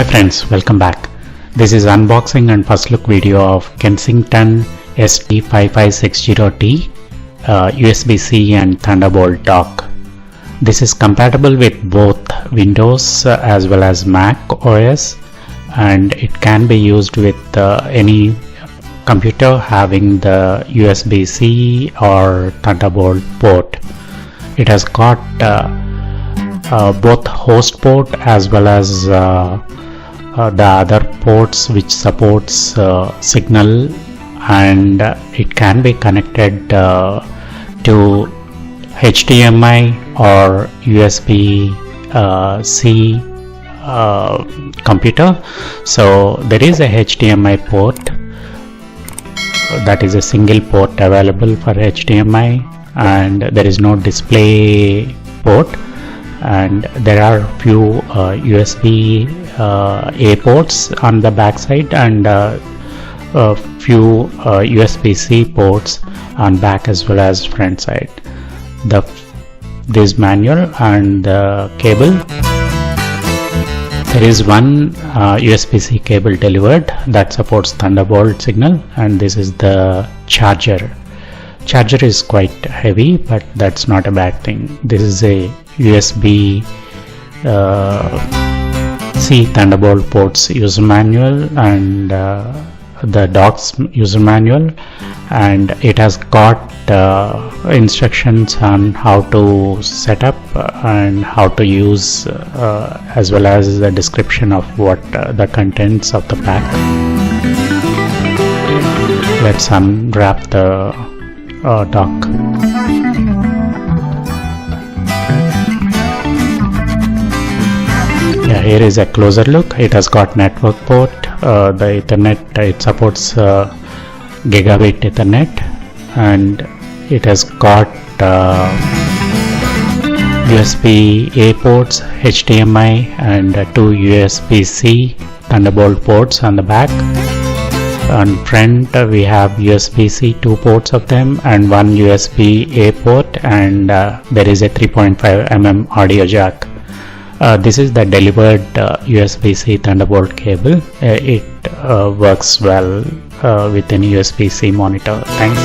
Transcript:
Hi friends, welcome back. This is unboxing and first look video of Kensington SD5560T USB-C and Thunderbolt dock. This is compatible with both Windows as well as Mac OS, and it can be used with any computer having the USB-C or Thunderbolt port. It has got both host port as well as the other ports which supports signal, and it can be connected to HDMI or USB-C computer. So there is a HDMI port, that is a single port available for HDMI, and there is no display port, and there are few USB A ports on the back side and a few USB-C ports on back as well as front side. This manual and the cable, there is one USB-C cable delivered that supports Thunderbolt signal, and this is the charger. Charger is quite heavy, but that's not a bad thing. This is a USB-C Thunderbolt ports user manual and the dock's user manual, and it has got instructions on how to set up and how to use, as well as the description of what the contents of the pack. Let's unwrap the dock. Yeah, here is a closer look. It has got network port, the Ethernet, it supports gigabit Ethernet, and it has got USB A ports, HDMI, and two USB-C Thunderbolt ports on the back. On front we have USB-C, two ports of them, and one USB A port, and there is a 3.5 mm audio jack. This is the delivered USB-C Thunderbolt cable. It works well with any USB-C monitor. Thanks.